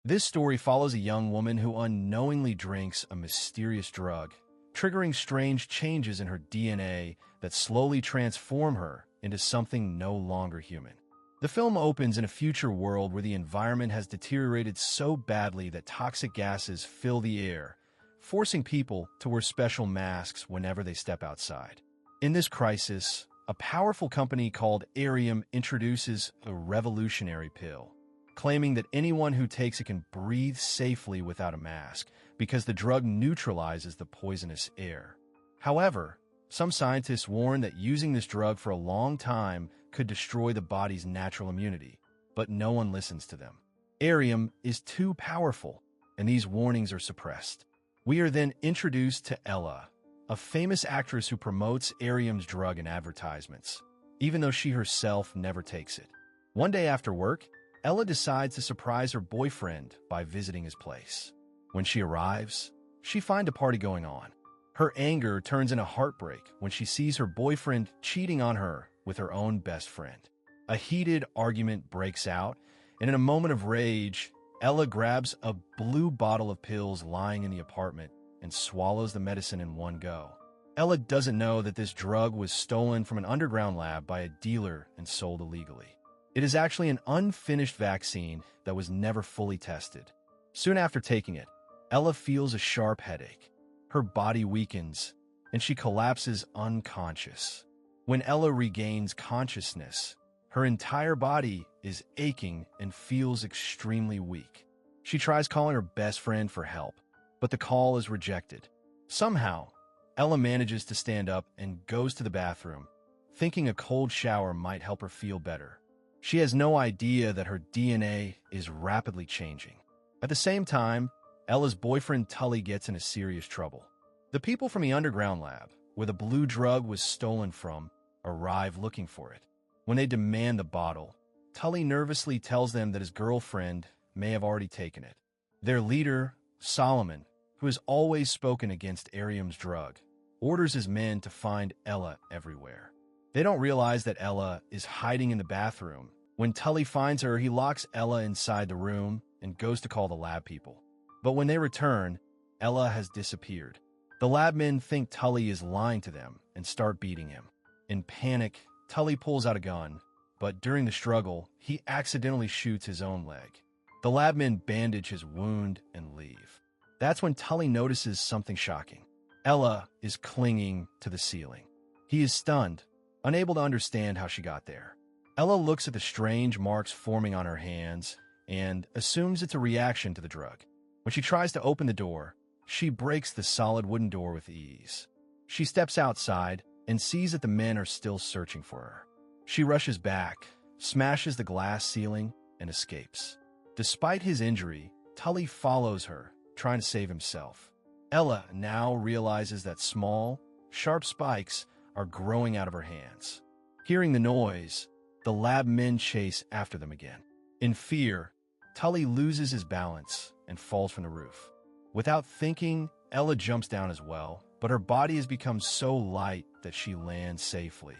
This story follows a young woman who unknowingly drinks a mysterious drug, triggering strange changes in her DNA that slowly transform her into something no longer human. The film opens in a future world where the environment has deteriorated so badly that toxic gases fill the air, forcing people to wear special masks whenever they step outside. In this crisis, a powerful company called Arium introduces a revolutionary pill, claiming that anyone who takes it can breathe safely without a mask because the drug neutralizes the poisonous air. However, some scientists warn that using this drug for a long time could destroy the body's natural immunity, but no one listens to them. Arium is too powerful, and these warnings are suppressed. We are then introduced to Ella, a famous actress who promotes Arium's drug in advertisements, even though she herself never takes it. One day after work, Ella decides to surprise her boyfriend by visiting his place. When she arrives, she finds a party going on. Her anger turns into heartbreak when she sees her boyfriend cheating on her with her own best friend. A heated argument breaks out, and in a moment of rage, Ella grabs a blue bottle of pills lying in the apartment and swallows the medicine in one go. Ella doesn't know that this drug was stolen from an underground lab by a dealer and sold illegally. It is actually an unfinished vaccine that was never fully tested. Soon after taking it, Ella feels a sharp headache. Her body weakens, and she collapses unconscious. When Ella regains consciousness, her entire body is aching and feels extremely weak. She tries calling her best friend for help, but the call is rejected. Somehow, Ella manages to stand up and goes to the bathroom, thinking a cold shower might help her feel better. She has no idea that her DNA is rapidly changing. At the same time, Ella's boyfriend Tully gets into serious trouble. The people from the underground lab, where the blue drug was stolen from, arrive looking for it. When they demand the bottle, Tully nervously tells them that his girlfriend may have already taken it. Their leader, Solomon, who has always spoken against Arium's drug, orders his men to find Ella everywhere. They don't realize that Ella is hiding in the bathroom. When Tully finds her, he locks Ella inside the room and goes to call the lab people. But when they return, Ella has disappeared. The lab men think Tully is lying to them and start beating him. In panic, Tully pulls out a gun, but during the struggle, he accidentally shoots his own leg. The lab men bandage his wound and leave. That's when Tully notices something shocking. Ella is clinging to the ceiling. He is stunned, unable to understand how she got there. Ella looks at the strange marks forming on her hands and assumes it's a reaction to the drug. When she tries to open the door, she breaks the solid wooden door with ease. She steps outside and sees that the men are still searching for her. She rushes back, smashes the glass ceiling, and escapes. Despite his injury, Tully follows her, trying to save himself. Ella now realizes that small, sharp spikes are growing out of her hands. Hearing the noise, the lab men chase after them again. In fear, Tully loses his balance and falls from the roof. Without thinking, Ella jumps down as well, but her body has become so light that she lands safely.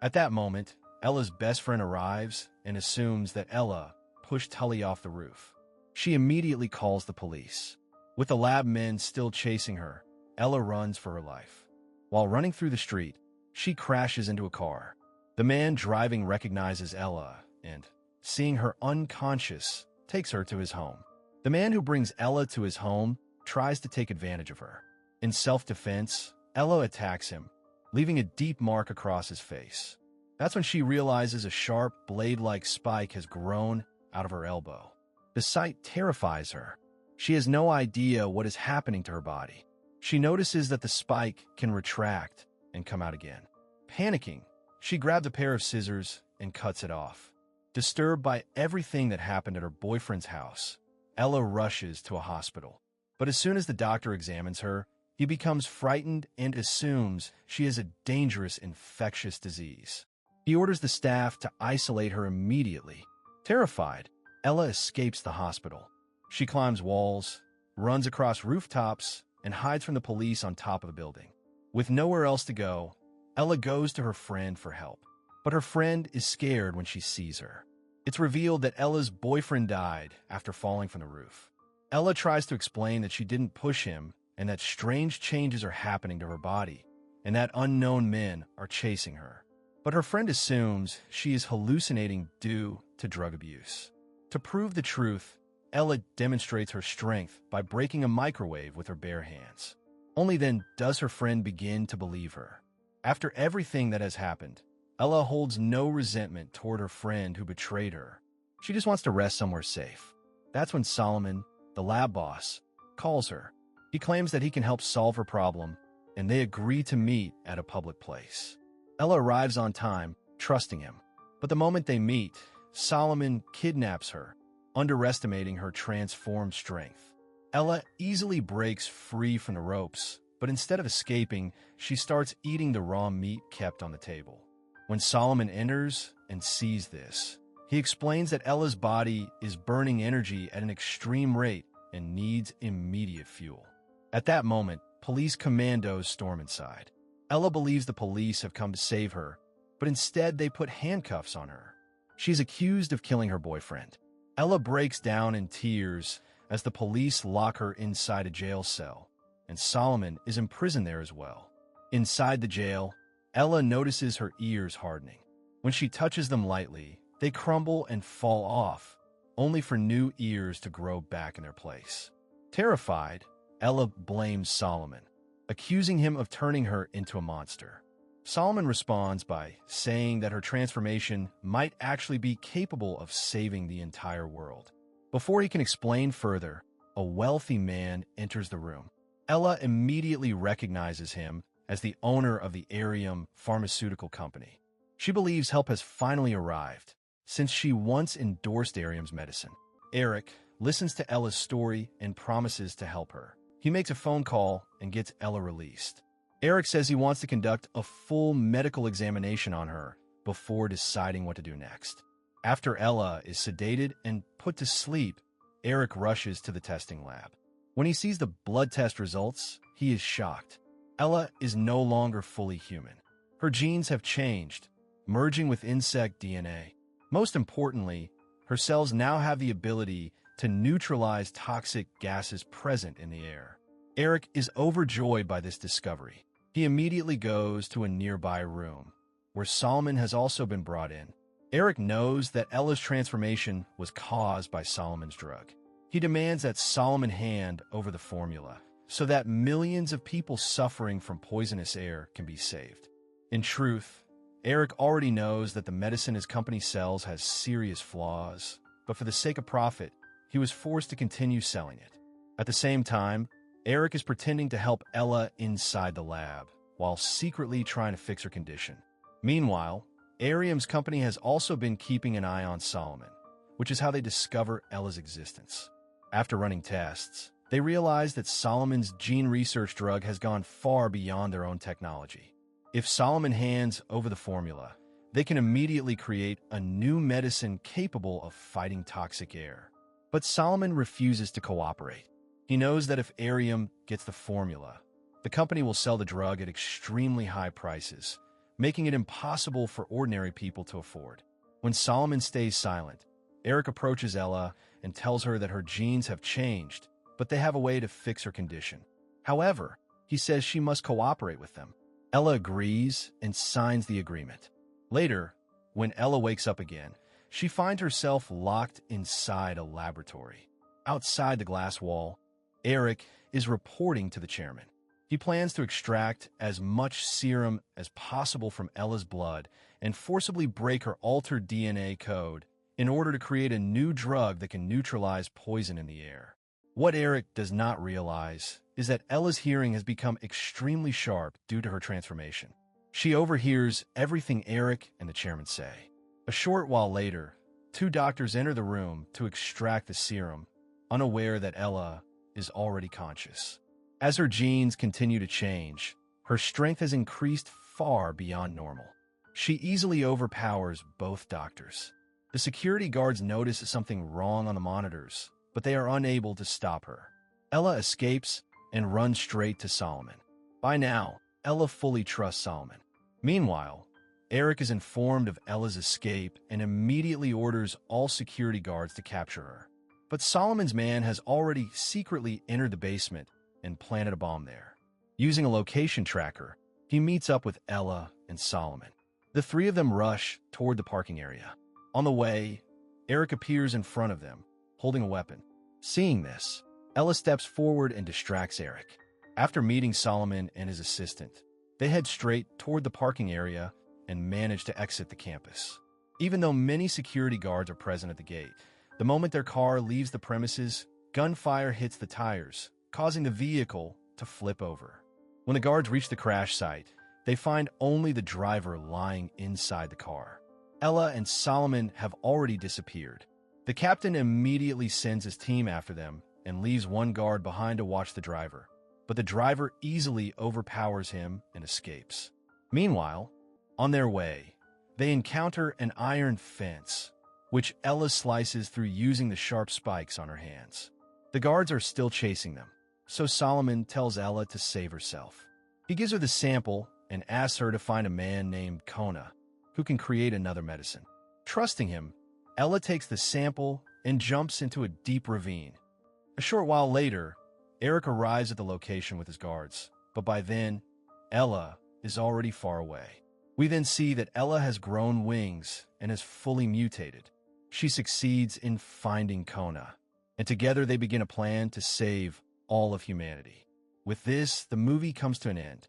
At that moment, Ella's best friend arrives and assumes that Ella pushed Tully off the roof. She immediately calls the police. With the lab men still chasing her, Ella runs for her life. While running through the street, she crashes into a car. The man driving recognizes Ella and, seeing her unconscious, takes her to his home. The man who brings Ella to his home tries to take advantage of her. In self-defense, Ella attacks him, leaving a deep mark across his face. That's when she realizes a sharp, blade-like spike has grown out of her elbow. The sight terrifies her. She has no idea what is happening to her body. She notices that the spike can retract and come out again. Panicking, she grabs a pair of scissors and cuts it off. Disturbed by everything that happened at her boyfriend's house, Ella rushes to a hospital. But as soon as the doctor examines her, he becomes frightened and assumes she has a dangerous infectious disease. He orders the staff to isolate her immediately. Terrified, Ella escapes the hospital. She climbs walls, runs across rooftops, and hides from the police on top of a building. With nowhere else to go, Ella goes to her friend for help. But her friend is scared when she sees her. It's revealed that Ella's boyfriend died after falling from the roof. Ella tries to explain that she didn't push him and that strange changes are happening to her body and that unknown men are chasing her. But her friend assumes she is hallucinating due to drug abuse. To prove the truth, Ella demonstrates her strength by breaking a microwave with her bare hands. Only then does her friend begin to believe her. After everything that has happened, Ella holds no resentment toward her friend who betrayed her. She just wants to rest somewhere safe. That's when Solomon, the lab boss, calls her. He claims that he can help solve her problem, and they agree to meet at a public place. Ella arrives on time, trusting him. But the moment they meet, Solomon kidnaps her, underestimating her transformed strength. Ella easily breaks free from the ropes, but instead of escaping, she starts eating the raw meat kept on the table. When Solomon enters and sees this, he explains that Ella's body is burning energy at an extreme rate and needs immediate fuel. At that moment, police commandos storm inside. Ella believes the police have come to save her, but instead they put handcuffs on her. She's accused of killing her boyfriend. Ella breaks down in tears as the police lock her inside a jail cell, and Solomon is imprisoned there as well. Inside the jail, Ella notices her ears hardening. When she touches them lightly, they crumble and fall off, only for new ears to grow back in their place. Terrified, Ella blames Solomon, accusing him of turning her into a monster. Solomon responds by saying that her transformation might actually be capable of saving the entire world. Before he can explain further, a wealthy man enters the room. Ella immediately recognizes him as the owner of the Arium pharmaceutical company. She believes help has finally arrived, since she once endorsed Arium's medicine. Eric listens to Ella's story and promises to help her. He makes a phone call and gets Ella released. Eric says he wants to conduct a full medical examination on her before deciding what to do next. After Ella is sedated and put to sleep, Eric rushes to the testing lab. When he sees the blood test results, he is shocked. Ella is no longer fully human. Her genes have changed, merging with insect DNA. Most importantly, her cells now have the ability to neutralize toxic gases present in the air. Eric is overjoyed by this discovery. He immediately goes to a nearby room, where Solomon has also been brought in. Eric knows that Ella's transformation was caused by Solomon's drug. He demands that Solomon hand over the formula, so that millions of people suffering from poisonous air can be saved. In truth, Eric already knows that the medicine his company sells has serious flaws, but for the sake of profit, he was forced to continue selling it. At the same time, Eric is pretending to help Ella inside the lab, while secretly trying to fix her condition. Meanwhile, Arium's company has also been keeping an eye on Solomon, which is how they discover Ella's existence. After running tests, they realize that Solomon's gene research drug has gone far beyond their own technology. If Solomon hands over the formula, they can immediately create a new medicine capable of fighting toxic air. But Solomon refuses to cooperate. He knows that if Arium gets the formula, the company will sell the drug at extremely high prices, making it impossible for ordinary people to afford. When Solomon stays silent, Eric approaches Ella and tells her that her genes have changed, but they have a way to fix her condition. However, he says she must cooperate with them. Ella agrees and signs the agreement. Later, when Ella wakes up again, she finds herself locked inside a laboratory. Outside the glass wall, Eric is reporting to the chairman. He plans to extract as much serum as possible from Ella's blood and forcibly break her altered DNA code in order to create a new drug that can neutralize poison in the air. What Eric does not realize is that Ella's hearing has become extremely sharp due to her transformation. She overhears everything Eric and the chairman say. A short while later, two doctors enter the room to extract the serum, unaware that Ella is already conscious. As her genes continue to change, her strength has increased far beyond normal. She easily overpowers both doctors. The security guards notice something wrong on the monitors, but they are unable to stop her. Ella escapes and runs straight to Solomon. By now, Ella fully trusts Solomon. Meanwhile, Eric is informed of Ella's escape and immediately orders all security guards to capture her. But Solomon's man has already secretly entered the basement and planted a bomb there. Using a location tracker, he meets up with Ella and Solomon. The three of them rush toward the parking area. On the way, Eric appears in front of them, holding a weapon. Seeing this, Ella steps forward and distracts Eric. After meeting Solomon and his assistant, they head straight toward the parking area and manage to exit the campus. Even though many security guards are present at the gate, the moment their car leaves the premises, gunfire hits the tires, causing the vehicle to flip over. When the guards reach the crash site, they find only the driver lying inside the car. Ella and Solomon have already disappeared. The captain immediately sends his team after them and leaves one guard behind to watch the driver, but the driver easily overpowers him and escapes. Meanwhile, on their way, they encounter an iron fence, which Ella slices through using the sharp spikes on her hands. The guards are still chasing them, so Solomon tells Ella to save herself. He gives her the sample and asks her to find a man named Kona, who can create another medicine. Trusting him, Ella takes the sample and jumps into a deep ravine. A short while later, Eric arrives at the location with his guards, but by then, Ella is already far away. We then see that Ella has grown wings and is fully mutated. She succeeds in finding Kona, and together they begin a plan to save all of humanity. With this, the movie comes to an end.